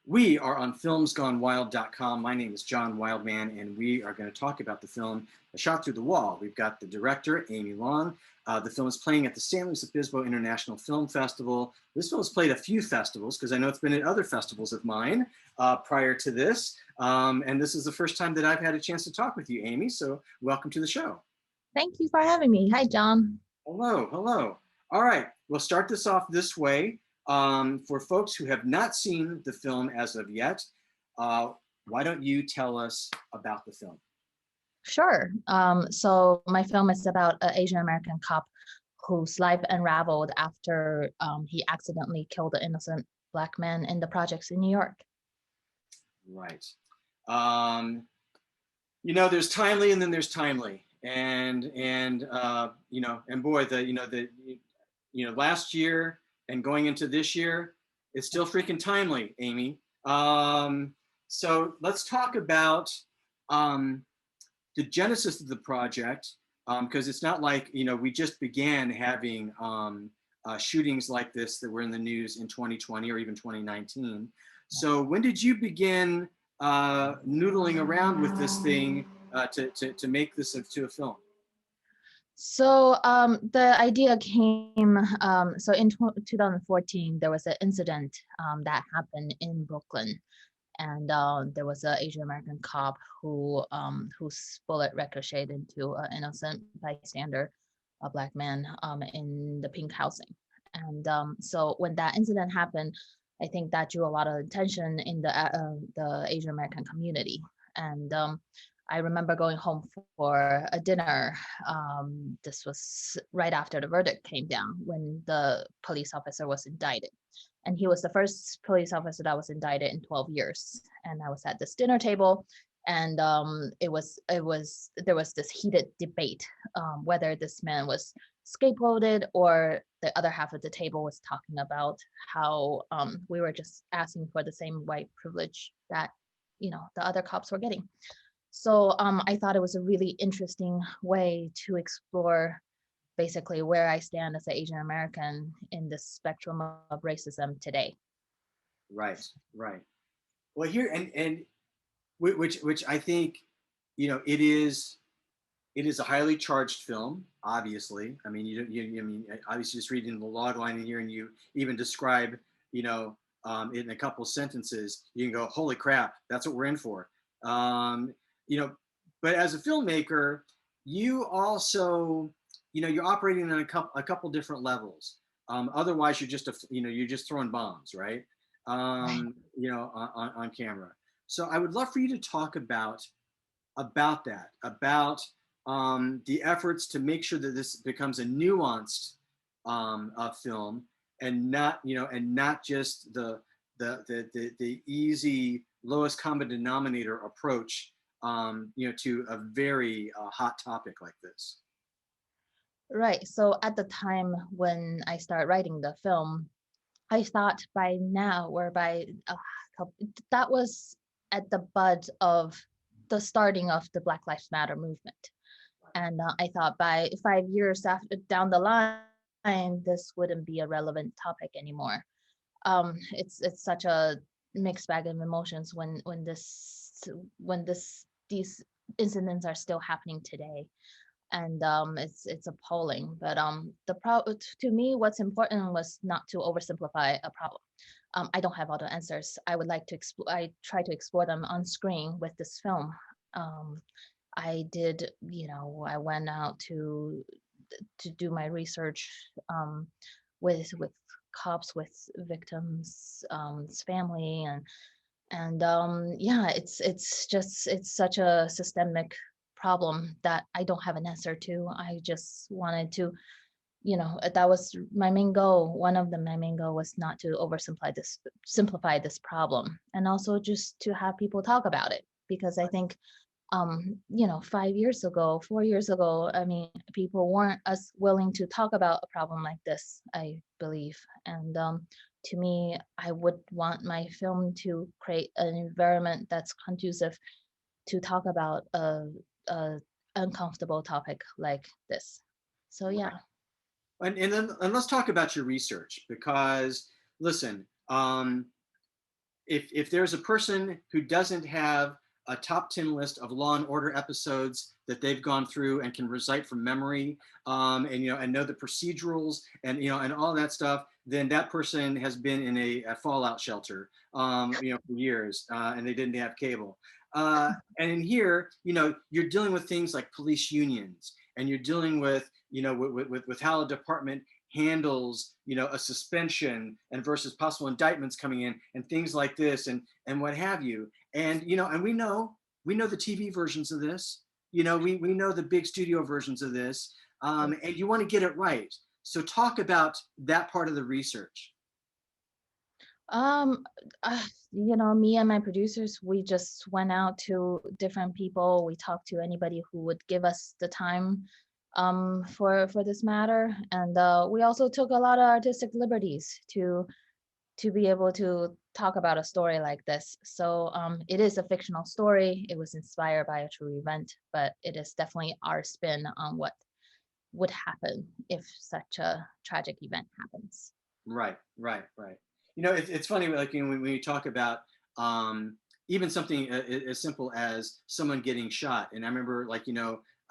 We are on filmsgonewild.com. My name is John Wildman, and we are going to talk about the film A Shot Through the Wall. We've got the director, Aimee Long. The film is playing at the San Luis Obispo International Film Festival. This film has played a few festivals, because I know it's been at other festivals of mine prior to this. And this is the first time that I've had a chance to talk with you, Aimee, so welcome to the show. Thank you for having me. Hi, John. Hello, hello. All right, we'll start this off this way. For folks who have not seen the film as of yet, why don't you tell us about the film? Sure. So my film is about an Asian American cop whose life unraveled after he accidentally killed an innocent Black man in the projects in New York. Right. You know, there's timely and then there's timely, and you know, and boy, last year and going into this year, it's still freaking timely, Aimee. So let's talk about the genesis of the project, because it's not like, you know, we just began having shootings like this that were in the news in 2020 or even 2019. So when did you begin noodling around with this thing to make this into a film? So the idea came, so in 2014, there was an incident that happened in Brooklyn. And there was an Asian American cop whose bullet ricocheted into an innocent bystander, a Black man, in the pink housing. And so when that incident happened, I think that drew a lot of attention in the Asian American community. And I remember going home for a dinner. This was right after the verdict came down, when the police officer was indicted. And he was the first police officer that was indicted in 12 years. And I was at this dinner table, and there was this heated debate whether this man was scapegoated, or the other half of the table was talking about how we were just asking for the same white privilege that, you know, the other cops were getting. So I thought it was a really interesting way to explore basically where I stand as an Asian American in the spectrum of racism today. Right, right. Well, here and which I think, you know, it is a highly charged film. Obviously, I mean, I mean, obviously, just reading the log line in here, and you even describe, you know, in a couple sentences, you can go, "Holy crap, that's what we're in for." You know, but as a filmmaker, you also, you know, you're operating on a couple different levels. Otherwise, you're just throwing bombs, right? You know, on camera. So I would love for you to talk about that, about the efforts to make sure that this becomes a nuanced film, and not, you know, and not just the easy lowest common denominator approach, you know, to a very hot topic like this. Right. So at the time when I started writing the film, I thought by now, or by that was at the bud of the starting of the Black Lives Matter movement. And I thought by 5 years down the line, this wouldn't be a relevant topic anymore. It's such a mixed bag of emotions when these incidents are still happening today. And it's appalling. But to me, what's important was not to oversimplify a problem. I don't have all the answers. I would like to explore. I try to explore them on screen with this film. I did, you know, I went out to do my research with cops, with victims' family, and yeah, it's such a systemic problem that I don't have an answer to. I just wanted to, you know, that was my main goal. My main goal was not to simplify this problem, and also just to have people talk about it, because I think, you know, 5 years ago, 4 years ago, I mean, people weren't as willing to talk about a problem like this, I believe. And to me, I would want my film to create an environment that's conducive to talk about a uncomfortable topic like this. So yeah. And let's talk about your research, because listen, if there's a person who doesn't have a top 10 list of Law and Order episodes that they've gone through and can recite from memory, and and know the procedurals and and all that stuff, then that person has been in a fallout shelter, for years, and they didn't have cable. And in here, you're dealing with things like police unions, and you're dealing with with how a department handles a suspension and versus possible indictments coming in and things like this and what have you. And and we know the TV versions of this. We know the big studio versions of this. And you want to get it right. So talk about that part of the research. Um, me and my producers, we just went out to different people. We talked to anybody who would give us the time for this matter, and we also took a lot of artistic liberties to be able to talk about a story like this. So it is a fictional story. It was inspired by a true event, but it is definitely our spin on what would happen if such a tragic event happens. Right, right, right. It's funny, like when we talk about even something as simple as someone getting shot. And I remember, like,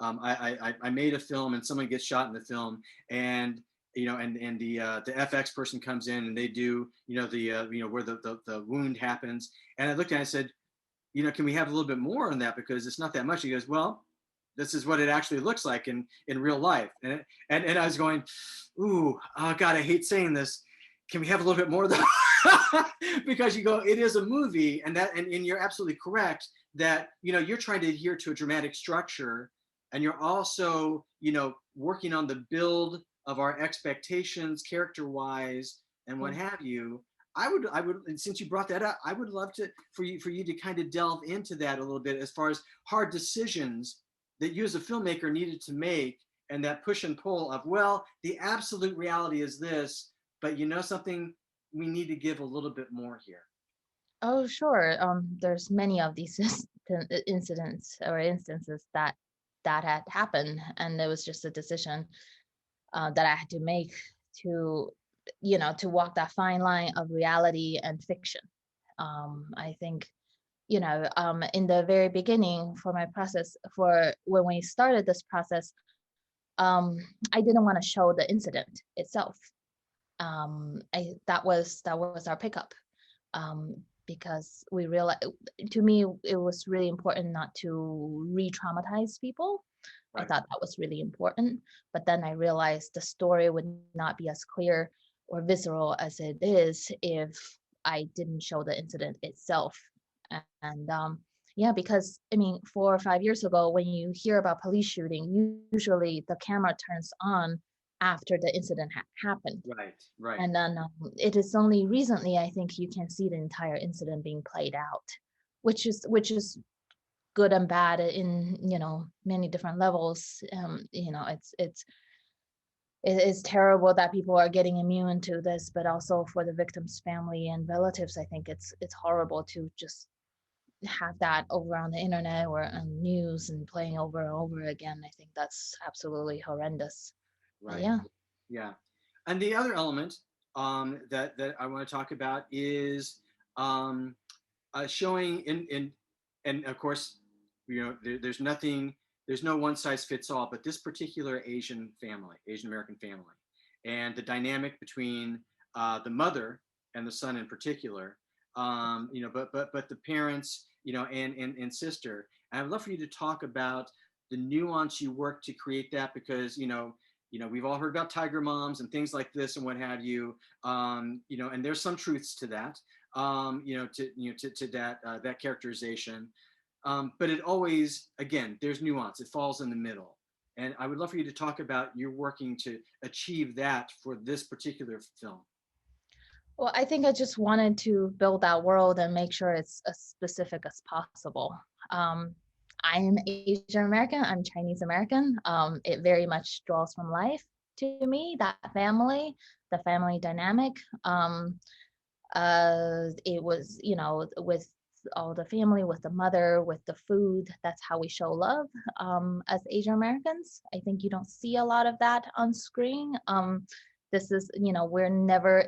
I made a film and someone gets shot in the film, and and the FX person comes in and they do the where the wound happens, and I looked at it and I said, can we have a little bit more on that because it's not that much. He goes, well, this is what it actually looks like in real life. And I was going, ooh, oh God, I hate saying this. Can we have a little bit more though? Because you go, it is a movie, and you're absolutely correct that you're trying to adhere to a dramatic structure, and you're also working on the build of our expectations character wise and what have you. I would, and since you brought that up, I would love to for you to kind of delve into that a little bit as far as hard decisions that you as a filmmaker needed to make, and that push and pull of, well, the absolute reality is this, but something, we need to give a little bit more here. Oh, sure. There's many of these incidents or instances that had happened, and it was just a decision that I had to make to, to walk that fine line of reality and fiction. I think, in the very beginning for my process, for when we started this process, I didn't want to show the incident itself. That was our pickup, because we realized, to me, it was really important not to re-traumatize people. I Right. thought that was really important, but then I realized the story would not be as clear or visceral as it is if I didn't show the incident itself. And yeah, because I mean, 4 or 5 years ago, when you hear about police shooting, usually the camera turns on after the incident happened. Right. Right. And then it is only recently, I think, you can see the entire incident being played out, which is good and bad in many different levels. It's terrible that people are getting immune to this, but also for the victim's family and relatives, I think it's horrible to just have that over on the internet or on news and playing over and over again. I think that's absolutely horrendous. But Right. yeah. Yeah. And the other element that I want to talk about is showing and of course, there's nothing, there's no one size fits all, but this particular Asian American family, and the dynamic between the mother and the son in particular, but the parents, and sister. And I'd love for you to talk about the nuance you work to create that, because we've all heard about tiger moms and things like this and what have you, and there's some truths to that, to that that characterization, but it always, again, there's nuance. It falls in the middle, and I would love for you to talk about your working to achieve that for this particular film. Well, I think I just wanted to build that world and make sure it's as specific as possible. Um, I'm Asian American, I'm Chinese American. It very much draws from life to me, that family, the family dynamic. It was, with all the family, with the mother, with the food, that's how we show love as Asian Americans. I think you don't see a lot of that on screen. this is, we're never,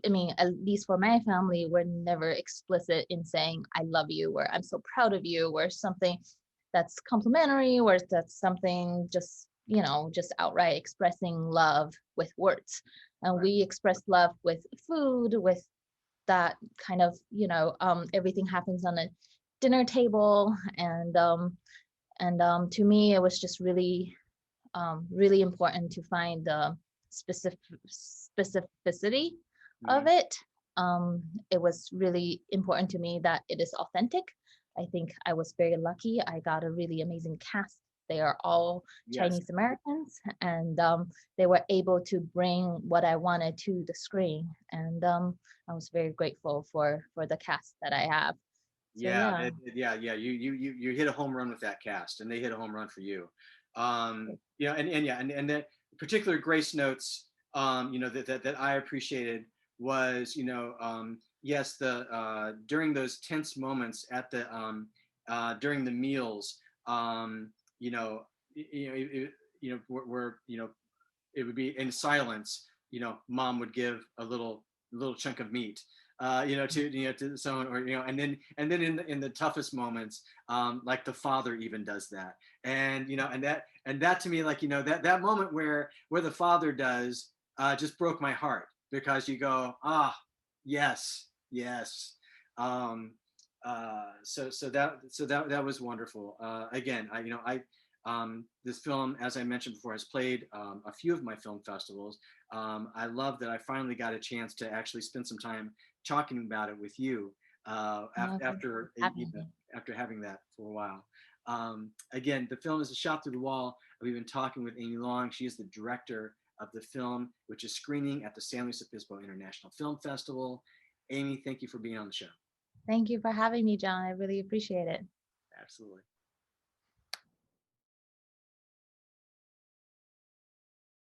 I mean, at least for my family, we're never explicit in saying I love you, or I'm so proud of you, or something that's complimentary, or that's something just, just outright expressing love with words. And Right. we express love with food, with that kind of, everything happens on a dinner table. And to me, it was just really, really important to find the specificity of Mhm. it. It was really important to me that it is authentic. I think I was very lucky. I got a really amazing cast. They are all Yes. Chinese Americans, and they were able to bring what I wanted to the screen. And I was very grateful for the cast that I have. So Yeah, yeah. yeah. You hit a home run with that cast, and they hit a home run for you. And yeah, and that particular grace notes, that I appreciated was, yes, the during those tense moments at the during the meals, you know, where it would be in silence. Mom would give a little chunk of meat, to someone, or and then in the toughest moments, like the father even does that, and that to me, like, that moment where the father does, just broke my heart, because you go, yes, yes. Um, so that was wonderful. Again, this film, as I mentioned before, has played a few of my film festivals. I love that I finally got a chance to actually spend some time talking about it with you, Thank you for having me. after having that for a while. Again, the film is a shot through the wall. We've been talking with Aimee Long. She is the director of the film, which is screening at the San Luis Obispo International Film Festival. Aimee, thank you for being on the show. Thank you for having me, John. I really appreciate it. Absolutely.